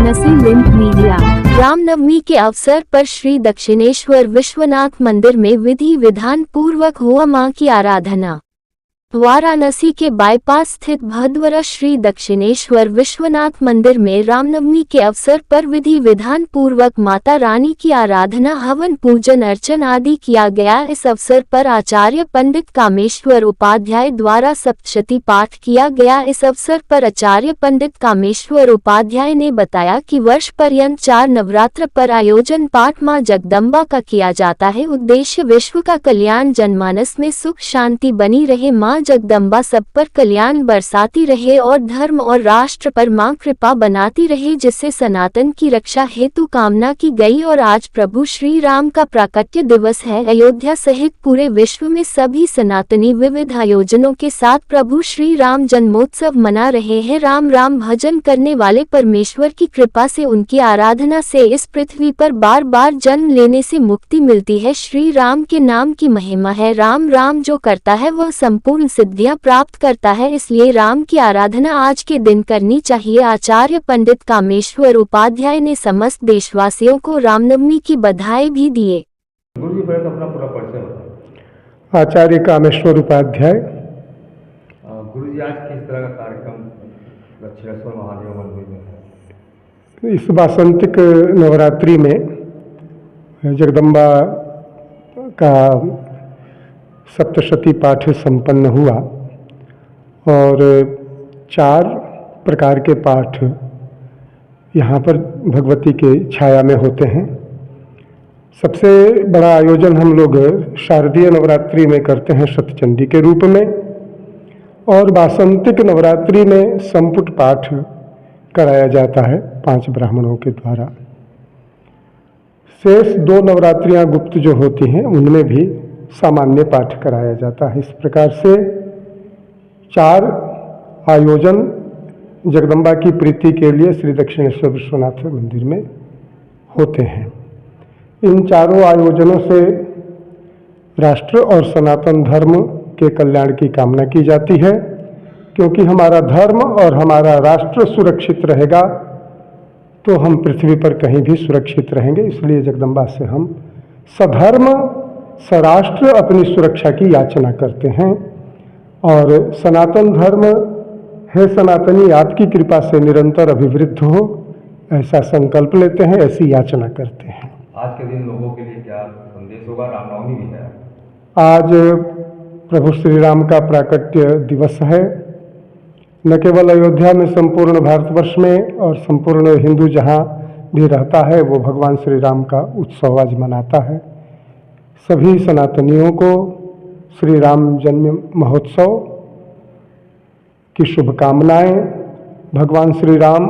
Varanasi link media. Ramnavami के अवसर पर श्री दक्षिणेश्वर विश्वनाथ मंदिर में विधि विधान पूर्वक हुआ मां की आराधना। वाराणसी के बाईपास स्थित भदवरा श्री दक्षिणेश्वर विश्वनाथ मंदिर में रामनवमी के अवसर पर विधि विधान पूर्वक माता रानी की आराधना, हवन, पूजन अर्चन आदि किया गया। इस अवसर पर आचार्य पंडित कामेश्वर उपाध्याय द्वारा सप्तशती पाठ किया गया। इस अवसर पर आचार्य पंडित कामेश्वर उपाध्याय ने बताया कि वर्ष पर्यंत 4 नवरात्र पर आयोजन पाठ मां जगदम्बा का किया जाता है। उद्देश्य विश्व का कल्याण, जनमानस में सुख शांति बनी रहे, मां जगदम्बा सब पर कल्याण बरसाती रहे और धर्म और राष्ट्र पर मां कृपा बनाती रहे, जिससे सनातन की रक्षा हेतु कामना की गई। और आज प्रभु श्री राम का प्राकट्य दिवस है। अयोध्या सहित पूरे विश्व में सभी सनातनी विविध आयोजनों के साथ प्रभु श्री राम जन्मोत्सव मना रहे हैं। राम राम भजन करने वाले परमेश्वर की कृपा से, उनकी आराधना से इस पृथ्वी पर बार बार जन्म लेने से मुक्ति मिलती है। श्री राम के नाम की महिमा है। राम राम जो करता है वह संपूर्ण सिद्धियां प्राप्त करता है, इसलिए राम की आराधना आज के दिन करनी चाहिए। आचार्य पंडित कामेश्वर उपाध्याय ने समस्त देशवासियों को रामनवमी की बधाई भी दिए। गुरुजी पहले अपना पूरा परिचय बताएं। आचार्य कामेश्वर उपाध्याय। गुरुजी आज किस तरह का कार्यक्रम दक्षिणेश्वर महादेव मंदिर में है? इस वासंतिक नवरात्रि में जगदम्बा का सप्तशती पाठ संपन्न हुआ और 4 प्रकार के पाठ यहाँ पर भगवती के छाया में होते हैं। सबसे बड़ा आयोजन हम लोग शारदीय नवरात्रि में करते हैं सप्तचंडी के रूप में, और वासंतिक नवरात्रि में संपुट पाठ कराया जाता है 5 ब्राह्मणों के द्वारा। शेष 2 नवरात्रियां गुप्त जो होती हैं उनमें भी सामान्य पाठ कराया जाता है। इस प्रकार से 4 आयोजन जगदम्बा की प्रीति के लिए श्री दक्षिणेश्वर विश्वनाथ मंदिर में होते हैं। इन चारों आयोजनों से राष्ट्र और सनातन धर्म के कल्याण की कामना की जाती है, क्योंकि हमारा धर्म और हमारा राष्ट्र सुरक्षित रहेगा तो हम पृथ्वी पर कहीं भी सुरक्षित रहेंगे। इसलिए जगदम्बा से हम सधर्म सराष्ट्र अपनी सुरक्षा की याचना करते हैं और सनातन धर्म, हे सनातनी आपकी कृपा से निरंतर अभिवृद्ध हो, ऐसा संकल्प लेते हैं, ऐसी याचना करते हैं। आज के दिन लोगों के लिए क्या संदेश होगा? रामनवमी भी है आज, प्रभु श्री राम का प्राकट्य दिवस है। न केवल अयोध्या में, संपूर्ण भारतवर्ष में और संपूर्ण हिंदू जहाँ भी रहता है वो भगवान श्री राम का उत्सव आज मनाता है। सभी सनातनियों को श्री राम जन्म महोत्सव की शुभकामनाएं। भगवान श्री राम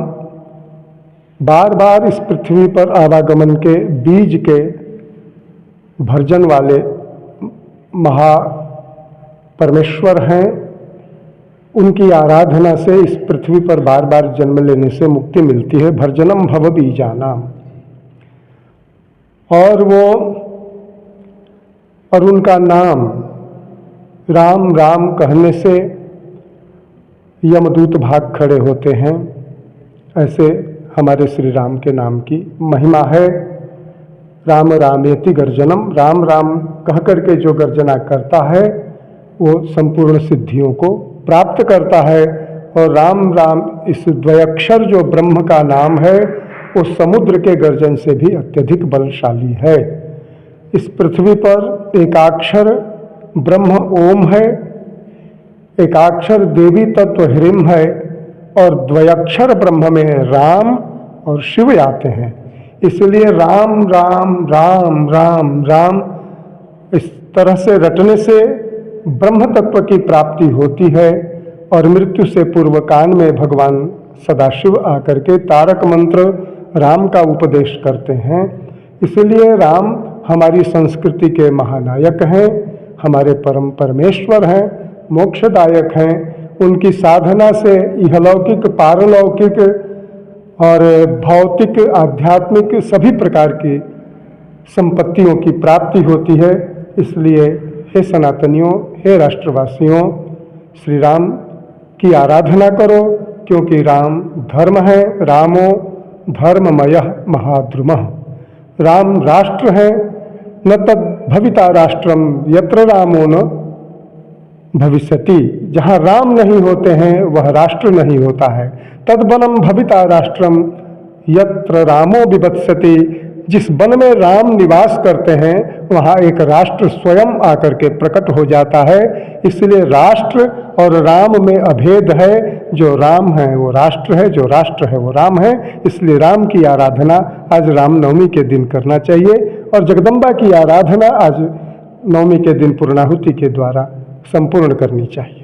बार बार इस पृथ्वी पर आवागमन के बीज के भर्जन वाले महा परमेश्वर हैं। उनकी आराधना से इस पृथ्वी पर बार बार जन्म लेने से मुक्ति मिलती है। भर्जनम भव बीजानाम। और उनका नाम राम राम कहने से यमदूत भाग खड़े होते हैं। ऐसे हमारे श्री राम के नाम की महिमा है। राम रामेति गर्जनम, राम राम कह करके जो गर्जना करता है वो संपूर्ण सिद्धियों को प्राप्त करता है। और राम राम इस द्वयक्षर जो ब्रह्म का नाम है वो समुद्र के गर्जन से भी अत्यधिक बलशाली है। इस पृथ्वी पर एकाक्षर ब्रह्म ओम है, एकाक्षर देवी तत्व ह्रीम है और द्वयक्षर ब्रह्म में राम और शिव आते हैं। इसलिए राम राम राम राम राम इस तरह से रटने से ब्रह्म तत्व की प्राप्ति होती है। और मृत्यु से पूर्व काल में भगवान सदाशिव आकर के तारक मंत्र राम का उपदेश करते हैं। इसलिए राम हमारी संस्कृति के महानायक हैं, हमारे परम परमेश्वर हैं, मोक्षदायक हैं। उनकी साधना से इहलौकिक, पारलौकिक और भौतिक, आध्यात्मिक सभी प्रकार की संपत्तियों की प्राप्ति होती है। इसलिए हे सनातनियों, हे राष्ट्रवासियों, श्री राम की आराधना करो, क्योंकि राम धर्म है। रामो धर्ममयः महाद्रुमः। राम राष्ट्र है, न तद भविता राष्ट्रम यत्र रामो न भविष्यति। जहाँ राम नहीं होते हैं वह राष्ट्र नहीं होता है। तद वनम भविता राष्ट्रम यत्र रामो विवत्सति। जिस वन में राम निवास करते हैं वहाँ एक राष्ट्र स्वयं आकर के प्रकट हो जाता है। इसलिए राष्ट्र और राम में अभेद है। जो राम है वो राष्ट्र है, जो राष्ट्र है वो राम है। इसलिए राम की आराधना आज रामनवमी के दिन करना चाहिए और जगदम्बा की आराधना आज नवमी के दिन पूर्णाहुति के द्वारा संपूर्ण करनी चाहिए।